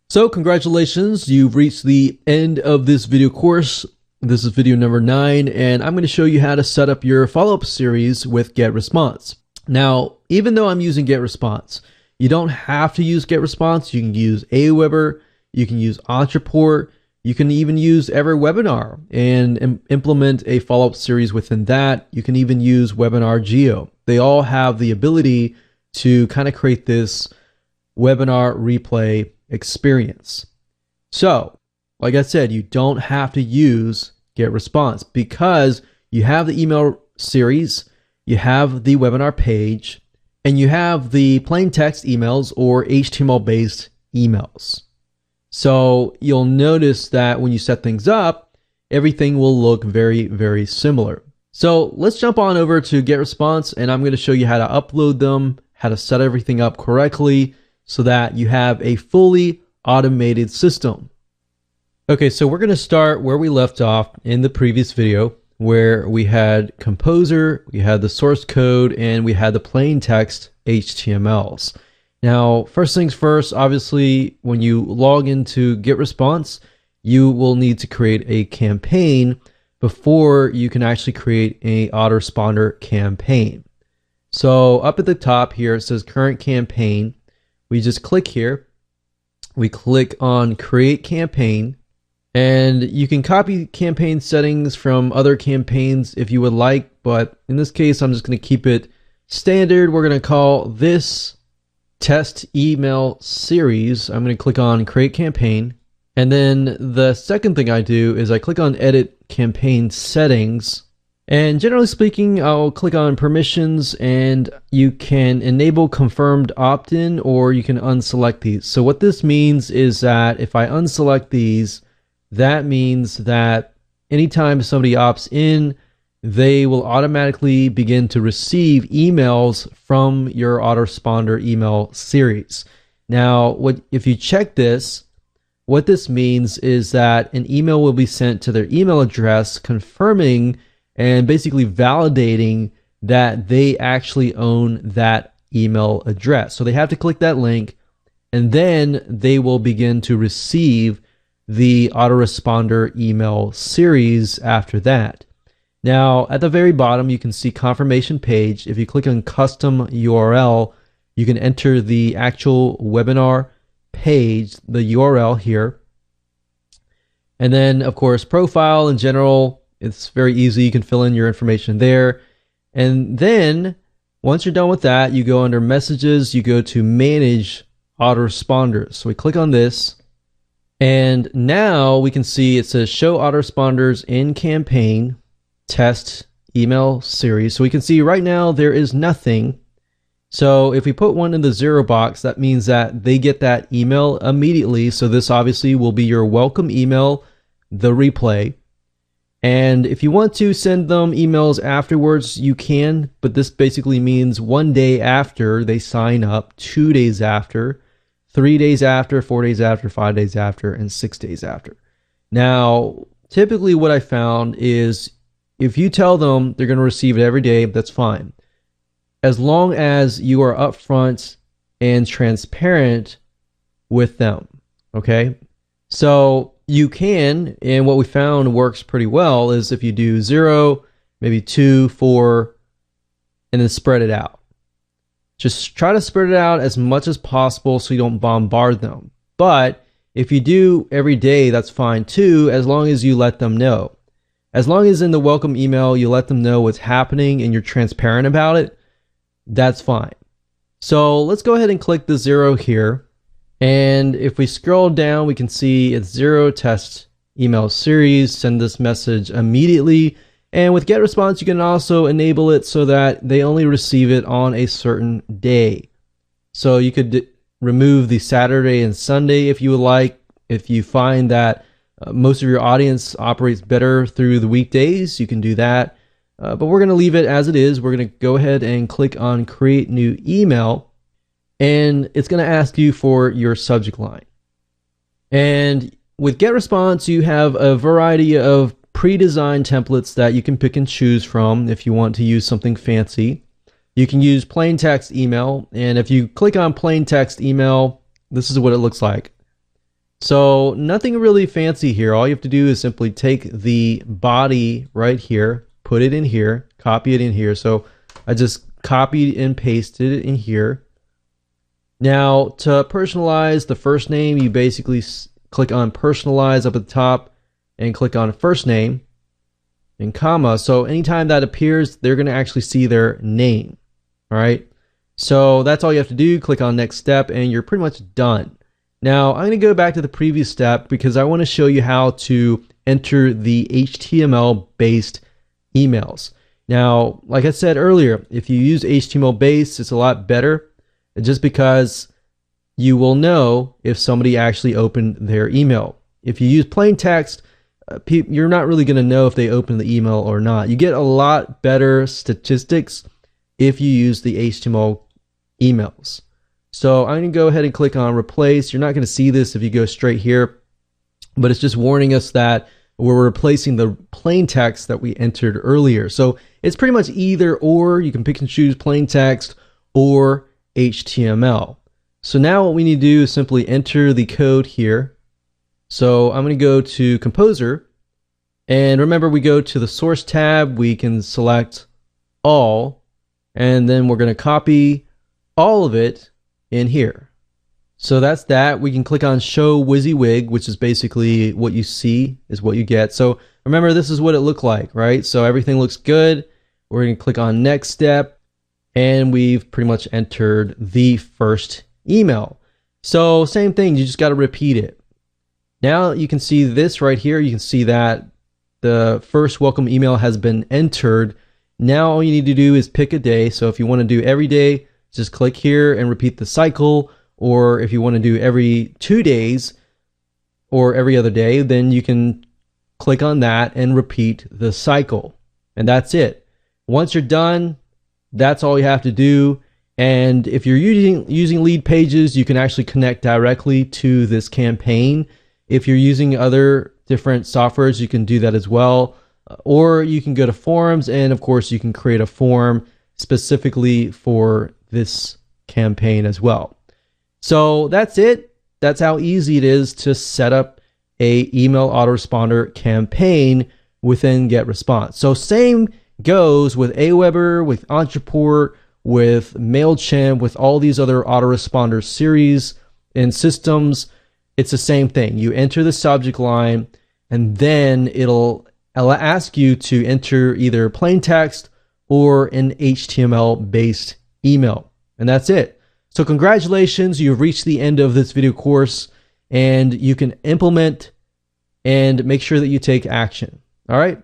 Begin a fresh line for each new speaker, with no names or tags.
So congratulations, you've reached the end of this video course. This is video number 9, and I'm going to show you how to set up your follow-up series with GetResponse. Now, even though I'm using GetResponse, you don't have to use GetResponse. You can use Aweber, you can use Ontraport, you can even use EverWebinar and implement a follow-up series within that. You can even use Webinar Geo. They all have the ability to kind of create this webinar replay experience. So, like I said, you don't have to use GetResponse because you have the email series, you have the webinar page, and you have the plain text emails or HTML-based emails. So you'll notice that when you set things up, everything will look very, very similar. So let's jump on over to GetResponse, and I'm going to show you how to upload them, how to set everything up correctly, so that you have a fully automated system. Okay, so we're going to start where we left off in the previous video, where we had Composer, we had the source code, and we had the plain text HTMLs. Now, first things first, obviously, when you log into GetResponse, you will need to create a campaign before you can actually create a autoresponder campaign. So up at the top here, it says current campaign. We just click here, we click on create campaign, and you can copy campaign settings from other campaigns if you would like, but in this case I'm just going to keep it standard. We're going to call this test email series. I'm going to click on create campaign, and then the second thing I do is I click on edit campaign settings. And generally speaking, I'll click on permissions, and you can enable confirmed opt-in or you can unselect these. So what this means is that if I unselect these, that means that anytime somebody opts in, they will automatically begin to receive emails from your autoresponder email series. Now, if you check this, what this means is that an email will be sent to their email address confirming and basically validating that they actually own that email address. So they have to click that link, and then they will begin to receive the autoresponder email series after that. Now, at the very bottom, you can see confirmation page. If you click on custom URL, you can enter the actual webinar page, the URL here. And then, of course, profile in general. It's very easy. You can fill in your information there. And then once you're done with that, you go under messages, you go to manage autoresponders. So we click on this, and now we can see it says show autoresponders in campaign test email series. So we can see right now there is nothing. So if we put one in the 0 box, that means that they get that email immediately. So this obviously will be your welcome email, the replay. And if you want to send them emails afterwards, you can, but this basically means 1 day after they sign up, 2 days after, 3 days after, 4 days after, 5 days after, and 6 days after. Now, typically what I found is if you tell them they're going to receive it every day, that's fine. As long as you are upfront and transparent with them, okay? So you can, and what we found works pretty well is if you do 0, maybe 2, 4, and then spread it out. Just try to spread it out as much as possible so you don't bombard them. But if you do every day, that's fine too, as long as you let them know. As long as in the welcome email you let them know what's happening and you're transparent about it, that's fine. So let's go ahead and click the 0 here. And if we scroll down, we can see it's 0 test email series, send this message immediately. And with GetResponse, you can also enable it so that they only receive it on a certain day. So you could remove the Saturday and Sunday if you would like. If you find that most of your audience operates better through the weekdays, you can do that. But we're going to leave it as it is. We're going to go ahead and click on create new email. And it's going to ask you for your subject line. And with GetResponse, you have a variety of pre-designed templates that you can pick and choose from if you want to use something fancy. You can use plain text email, and if you click on plain text email, this is what it looks like. So nothing really fancy here. All you have to do is simply take the body right here, put it in here, copy it in here. So I just copied and pasted it in here. Now to personalize the first name, you basically click on personalize up at the top and click on first name and comma. So anytime that appears, they're going to actually see their name. All right. So that's all you have to do. Click on next step and you're pretty much done. Now I'm going to go back to the previous step because I want to show you how to enter the HTML based emails. Now, like I said earlier, if you use HTML based, it's a lot better just because you will know if somebody actually opened their email. If you use plain text, you're not really going to know if they open the email or not. You get a lot better statistics if you use the HTML emails. So I'm going to go ahead and click on replace. You're not going to see this if you go straight here, but it's just warning us that we're replacing the plain text that we entered earlier. So it's pretty much either or. You can pick and choose plain text or HTML. So now what we need to do is simply enter the code here. So I'm going to go to Composer, and remember we go to the source tab, we can select all, and then we're going to copy all of it in here. So that's that. We can click on show WYSIWYG, which is basically what you see is what you get. So remember, this is what it looked like, right? So everything looks good. We're going to click on next step, and we've pretty much entered the first email. So same thing, you just got to repeat it. Now you can see this right here. You can see that the first welcome email has been entered. Now all you need to do is pick a day. So if you want to do every day, just click here and repeat the cycle. Or if you want to do every 2 days or every other day, then you can click on that and repeat the cycle. And that's it. Once you're done, that's all you have to do. And if you're using Lead Pages, you can actually connect directly to this campaign. If you're using other different softwares, you can do that as well. Or you can go to forums, and of course you can create a form specifically for this campaign as well. So that's it. That's how easy it is to set up a email autoresponder campaign within GetResponse. So same goes with Aweber, with Ontraport, with MailChimp, with all these other autoresponder series and systems. It's the same thing. You enter the subject line, and then it'll ask you to enter either plain text or an HTML based email. And that's it. So congratulations, you've reached the end of this video course, and you can implement and make sure that you take action. All right.